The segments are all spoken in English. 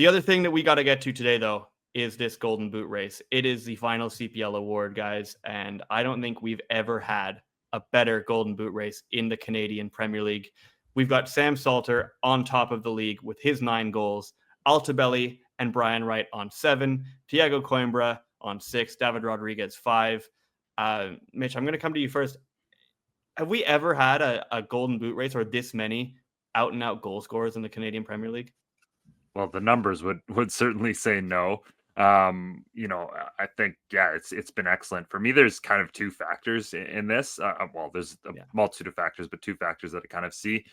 The other thing that we got to get to today, though, is this Golden Boot race. It is the final CPL award, guys, and I don't think we've ever had a better Golden Boot race in the Canadian Premier League. We've got Sam Salter on top of the league with his 9 goals, Altabelli and Brian Wright on 7, Thiago Coimbra on 6, David Rodriguez 5. Mitch, I'm going to come to you first. Have we ever had a Golden Boot race or this many out-and-out goal scorers in the Canadian Premier League? Well, the numbers would certainly say no. I think it's been excellent. For me, there's kind of two factors in this. Well, there's a multitude of factors, but two factors that I kind of see.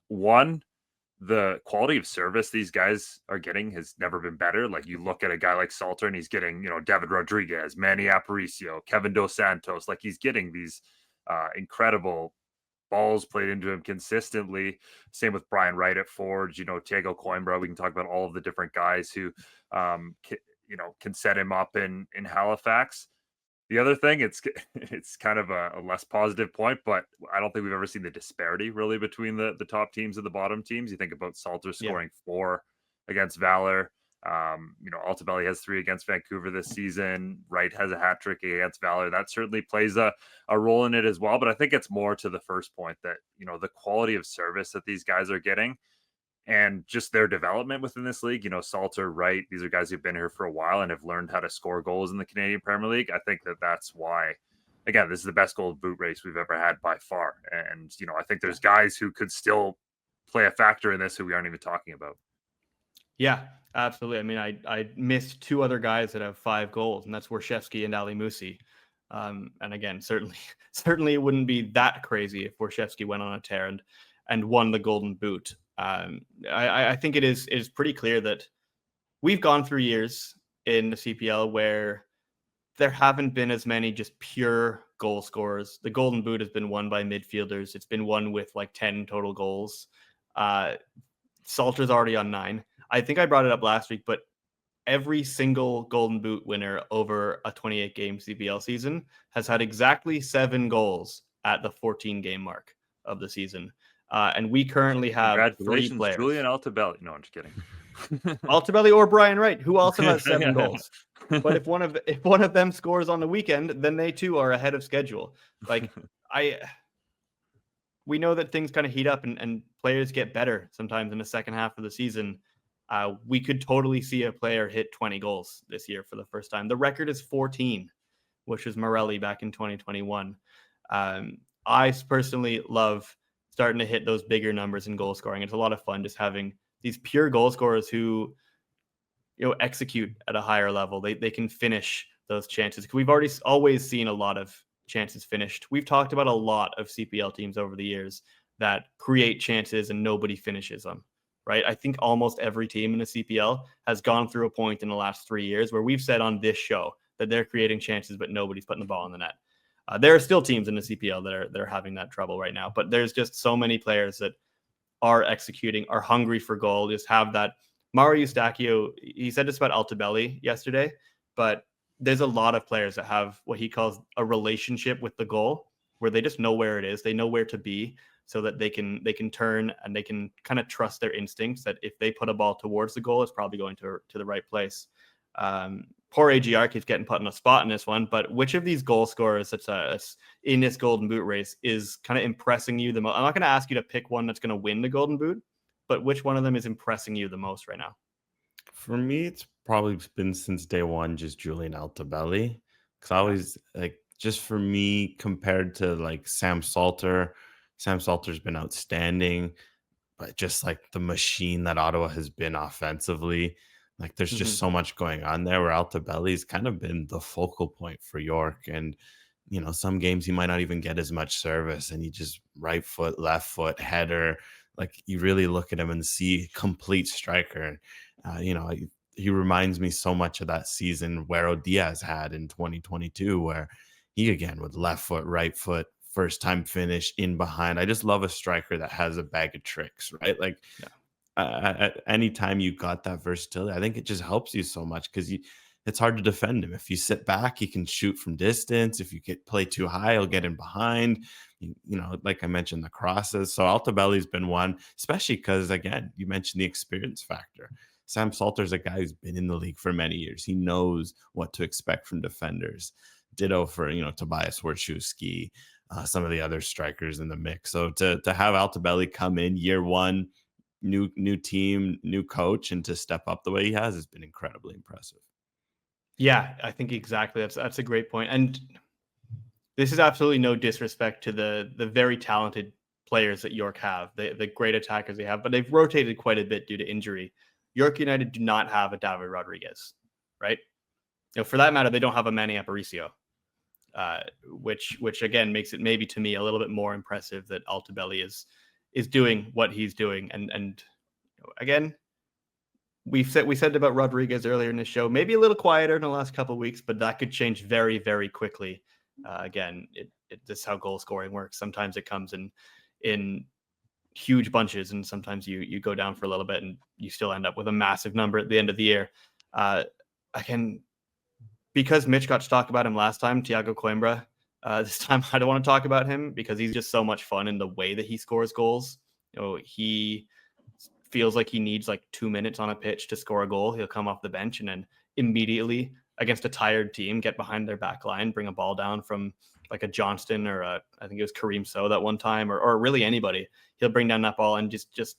One, the quality of service these guys are getting has never been better. Like you look at a guy like Salter and he's getting, David Rodriguez, Manny Aparicio, Kevin Dos Santos, like he's getting these incredible balls played into him consistently. Same with Brian Wright at Forge, Thiago Coimbra. We can talk about all of the different guys who, can set him up in Halifax. The other thing, it's kind of a less positive point, but I don't think we've ever seen the disparity really between the top teams and the bottom teams. You think about Salter scoring 4 against Valor. Altabelli has 3 against Vancouver this season. Wright has a hat trick against Valor. That certainly plays a role in it as well. But I think it's more to the first point that, the quality of service that these guys are getting and just their development within this league. Salter, Wright, these are guys who've been here for a while and have learned how to score goals in the Canadian Premier League. I think that's why, again, this is the best Golden Boot race we've ever had by far. And, I think there's guys who could still play a factor in this who we aren't even talking about. Yeah, absolutely. I mean, I missed 2 other guys that have 5 goals, and that's Worshevsky and Ali Musi. And again, certainly it wouldn't be that crazy if Worshevsky went on a tear and won the Golden Boot. I think it is pretty clear that we've gone through years in the CPL where there haven't been as many just pure goal scorers. The Golden Boot has been won by midfielders. It's been won with like 10 total goals. Salter's already on 9. I think I brought it up last week, but every single Golden Boot winner over a 28-game CPL season has had exactly 7 goals at the 14-game mark of the season. And we currently have 3 players. Julian Altabelli. No, I'm just kidding. Altabelli or Brian Wright, who also has 7 goals. But if one of them scores on the weekend, then they too are ahead of schedule. Like we know that things kind of heat up and players get better sometimes in the second half of the season. We could totally see a player hit 20 goals this year for the first time. The record is 14, which was Morelli back in 2021. I personally love starting to hit those bigger numbers in goal scoring. It's a lot of fun just having these pure goal scorers who, execute at a higher level. They can finish those chances. We've always seen a lot of chances finished. We've talked about a lot of CPL teams over the years that create chances and nobody finishes them. Right. I think almost every team in the CPL has gone through a point in the last 3 years where we've said on this show that they're creating chances, but nobody's putting the ball in the net. There are still teams in the CPL that are having that trouble right now, but there's just so many players that are executing, are hungry for goal, just have that. Mario Eustachio, he said this about Altabelli yesterday, but there's a lot of players that have what he calls a relationship with the goal where they just know where it is. They know where to be so that they can turn and they can kind of trust their instincts that if they put a ball towards the goal, it's probably going to the right place. Poor AGR keeps getting put on a spot in this one, but which of these goal scorers that's in this Golden Boot race is kind of impressing you the most? I'm not going to ask you to pick one that's going to win the Golden Boot, but which one of them is impressing you the most right now? For me, it's probably been since day one, just Julian Altabelli. Because I always just for me, compared to like Sam Salter's been outstanding, but just like the machine that Ottawa has been offensively, like there's just so much going on there where Altabelli's kind of been the focal point for York. And, some games he might not even get as much service and he just right foot, left foot, header. Like you really look at him and see complete striker. He reminds me so much of that season Wero Diaz had in 2022, where he again with left foot, right foot, first time finish in behind. I just love a striker that has a bag of tricks, right? Like at any time you got that versatility, I think it just helps you so much because it's hard to defend him. If you sit back, he can shoot from distance. If you play too high, he'll get in behind. Like I mentioned, the crosses. So Altabelli's been one, especially because, again, you mentioned the experience factor. Sam Salter's a guy who's been in the league for many years. He knows what to expect from defenders. Ditto for, Tobias Wojciechowski, some of the other strikers in the mix. So to have Altobelli come in year one, new team, new coach, and to step up the way he has been incredibly impressive. Yeah, I think exactly. That's a great point. And this is absolutely no disrespect to the very talented players that York have, the great attackers they have, but they've rotated quite a bit due to injury. York United do not have a David Rodriguez, right? For that matter, they don't have a Manny Aparicio, which again makes it maybe to me a little bit more impressive that Altobelli is doing what he's doing. And again, we said about Rodriguez earlier in the show, maybe a little quieter in the last couple of weeks, but that could change very, very quickly. Again, this is how goal scoring works. Sometimes it comes in huge bunches, and sometimes you go down for a little bit and you still end up with a massive number at the end of the year. Again, because Mitch got to talk about him last time, Thiago Coimbra, this time I don't want to talk about him because he's just so much fun in the way that he scores goals. He feels like he needs like 2 minutes on a pitch to score a goal. He'll come off the bench and then immediately against a tired team, get behind their back line, bring a ball down from like a Johnston or I think it was Kareem So that one time, or really anybody. He'll bring down that ball and just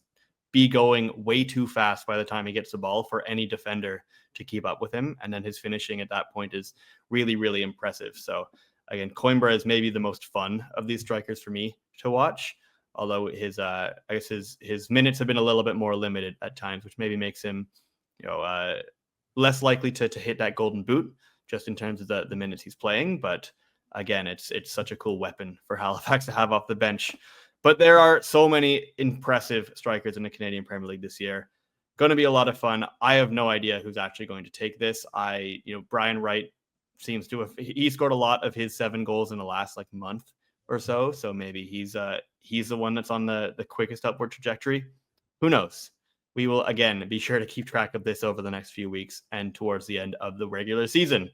be going way too fast by the time he gets the ball for any defender to keep up with him. And then his finishing at that point is really, really impressive. So again, Coimbra is maybe the most fun of these strikers for me to watch. Although his minutes have been a little bit more limited at times, which maybe makes him, less likely to hit that golden boot just in terms of the minutes he's playing. But again, it's such a cool weapon for Halifax to have off the bench. But there are so many impressive strikers in the Canadian Premier League this year. Going to be a lot of fun. I have no idea who's actually going to take this. Brian Wright seems to he scored a lot of his 7 goals in the last month or so. So maybe he's the one that's on the quickest upward trajectory. Who knows? We will, again, be sure to keep track of this over the next few weeks and towards the end of the regular season.